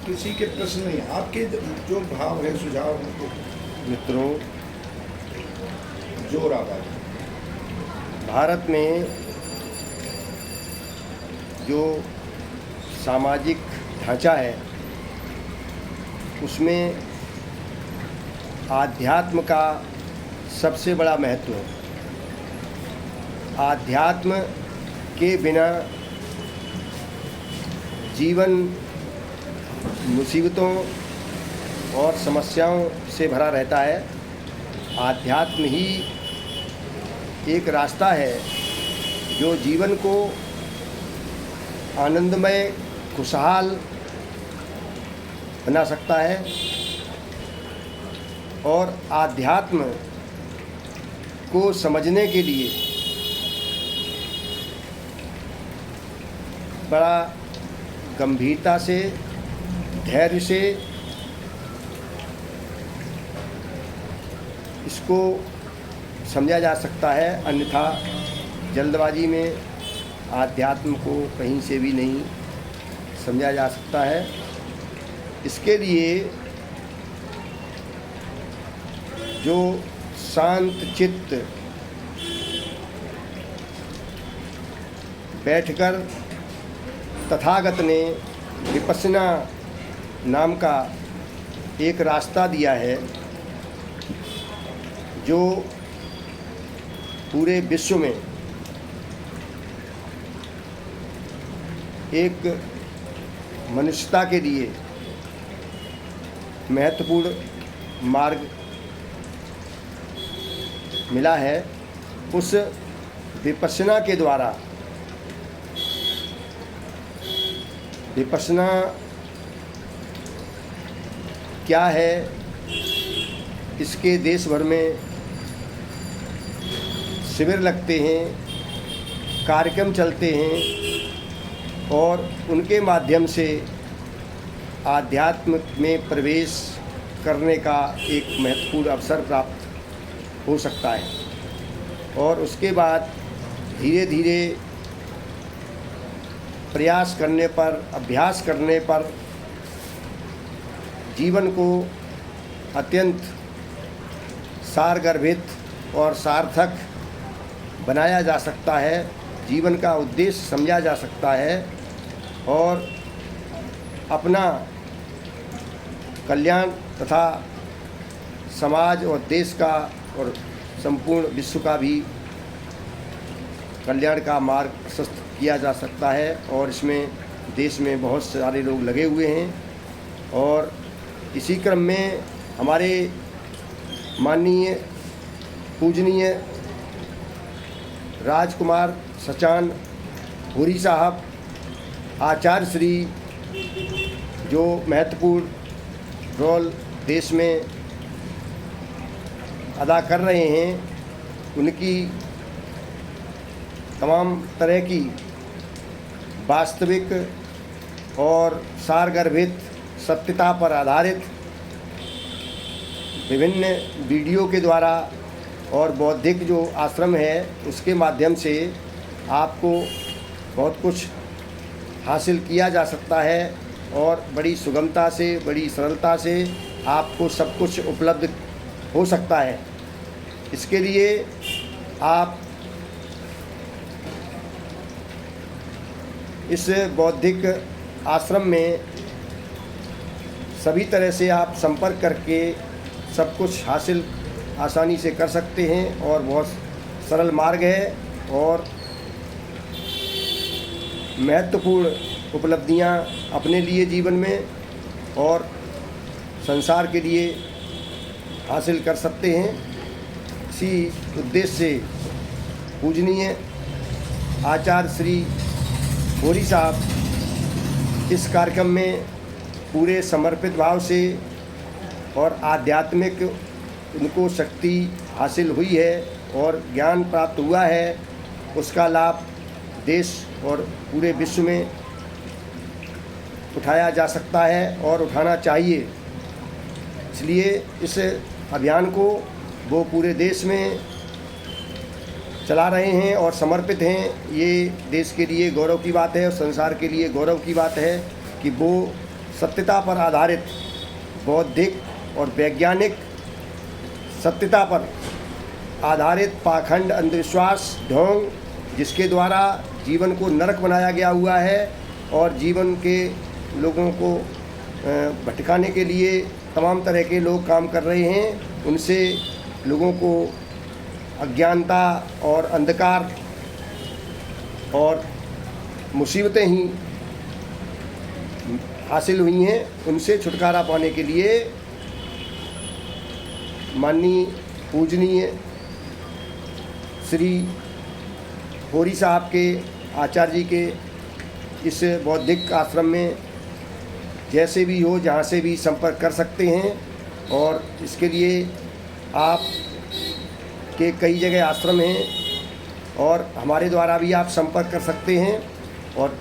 किसी के प्रश्न नहीं, आपके जो भाव है, सुझाव है। मित्रों, जोर आवाज। भारत में जो सामाजिक ढांचा है उसमें आध्यात्म का सबसे बड़ा महत्व है। आध्यात्म के बिना जीवन मुसीबतों और समस्याओं से भरा रहता है। आध्यात्म ही एक रास्ता है जो जीवन को आनंदमय, खुशहाल बना सकता है। और आध्यात्म को समझने के लिए बड़ा गंभीरता से, धैर्य से इसको समझा जा सकता है, अन्यथा जल्दबाजी में आध्यात्म को कहीं से भी नहीं समझा जा सकता है। इसके लिए जो शांत चित्त बैठकर तथागत ने विपश्यना नाम का एक रास्ता दिया है जो पूरे विश्व में एक मनुष्यता के लिए महत्वपूर्ण मार्ग मिला है। उस विपश्यना के द्वारा, विपश्यना क्या है, इसके देश भर में शिविर लगते हैं, कार्यक्रम चलते हैं और उनके माध्यम से आध्यात्म में प्रवेश करने का एक महत्वपूर्ण अवसर प्राप्त हो सकता है। और उसके बाद धीरे धीरे प्रयास करने पर, अभ्यास करने पर जीवन को अत्यंत सारगर्भित और सार्थक बनाया जा सकता है, जीवन का उद्देश्य समझा जा सकता है और अपना कल्याण तथा समाज और देश का और संपूर्ण विश्व का भी कल्याण का मार्ग प्रशस्त किया जा सकता है। और इसमें देश में बहुत सारे लोग लगे हुए हैं। और इसी क्रम में हमारे माननीय पूजनीय राजकुमार सचान हुरी साहब, आचार्य श्री, जो महत्वपूर्ण रोल देश में अदा कर रहे हैं, उनकी तमाम तरह की वास्तविक और सारगर्भित सत्यता पर आधारित विभिन्न वीडियो के द्वारा और बौद्धिक जो आश्रम है उसके माध्यम से आपको बहुत कुछ हासिल किया जा सकता है और बड़ी सुगमता से, बड़ी सरलता से आपको सब कुछ उपलब्ध हो सकता है। इसके लिए आप इस बौद्धिक आश्रम में सभी तरह से आप संपर्क करके सब कुछ हासिल आसानी से कर सकते हैं और बहुत सरल मार्ग है और महत्वपूर्ण उपलब्धियां अपने लिए जीवन में और संसार के लिए हासिल कर सकते हैं। इसी उद्देश्य से पूजनीय आचार्य श्री होरी साहब इस कार्यक्रम में पूरे समर्पित भाव से और आध्यात्मिक उनको शक्ति हासिल हुई है और ज्ञान प्राप्त हुआ है, उसका लाभ देश और पूरे विश्व में उठाया जा सकता है और उठाना चाहिए। इसलिए इस अभियान को वो पूरे देश में चला रहे हैं और समर्पित हैं। ये देश के लिए गौरव की बात है और संसार के लिए गौरव की बात है कि वो सत्यता पर आधारित, बौद्धिक और वैज्ञानिक सत्यता पर आधारित पाखंड, अंधविश्वास, ढोंग, जिसके द्वारा जीवन को नरक बनाया गया हुआ है और जीवन के लोगों को भटकाने के लिए तमाम तरह के लोग काम कर रहे हैं, उनसे लोगों को अज्ञानता और अंधकार और मुसीबतें ही हासिल हुई हैं। उनसे छुटकारा पाने के लिए माननीय पूजनीय श्री होरी साहब के आचार्य जी के इस बौद्धिक आश्रम में जैसे भी हो, जहाँ से भी संपर्क कर सकते हैं। और इसके लिए आप के कई जगह आश्रम हैं और हमारे द्वारा भी आप संपर्क कर सकते हैं। और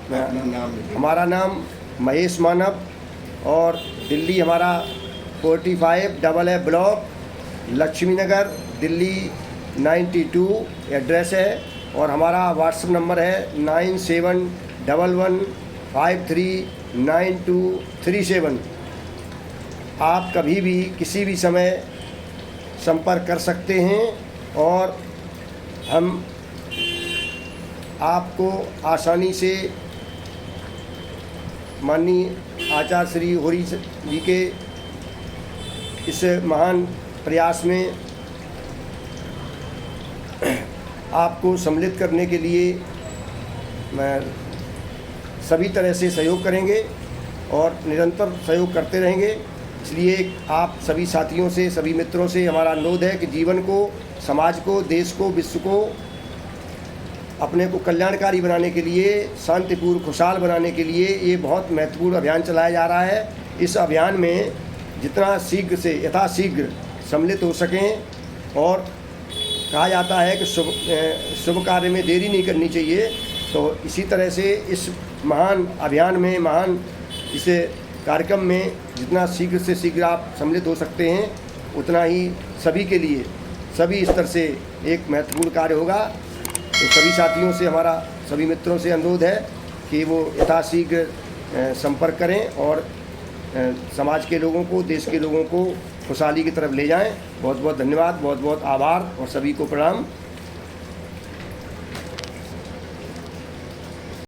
हमारा नाम महेश मानव और दिल्ली हमारा 45 AA ब्लॉक, लक्ष्मी नगर, दिल्ली 92 एड्रेस है। और हमारा व्हाट्सएप नंबर है 9711539237। आप कभी भी किसी भी समय संपर्क कर सकते हैं और हम आपको आसानी से माननीय आचार्य श्री होरी जी के इस महान प्रयास में आपको सम्मिलित करने के लिए मैं सभी तरह से सहयोग करेंगे और निरंतर सहयोग करते रहेंगे। इसलिए आप सभी साथियों से, सभी मित्रों से हमारा अनुरोध है कि जीवन को, समाज को, देश को, विश्व को अपने को कल्याणकारी बनाने के लिए, शांतिपूर्ण, खुशहाल बनाने के लिए ये बहुत महत्वपूर्ण अभियान चलाया जा रहा है। इस अभियान में जितना शीघ्र से यथाशीघ्र सम्मिलित हो सकें और कहा जाता है कि शुभ कार्य में देरी नहीं करनी चाहिए, तो इसी तरह से इस महान अभियान में, महान इस कार्यक्रम में जितना शीघ्र से शीघ्र आप सम्मिलित हो सकते हैं, उतना ही सभी के लिए, सभी स्तर से एक महत्वपूर्ण कार्य होगा। तो सभी साथियों से, हमारा सभी मित्रों से अनुरोध है कि वो यथाशीघ्र संपर्क करें और समाज के लोगों को, देश के लोगों को खुशहाली की तरफ ले जाएं। बहुत बहुत धन्यवाद, बहुत बहुत आभार और सभी को प्रणाम।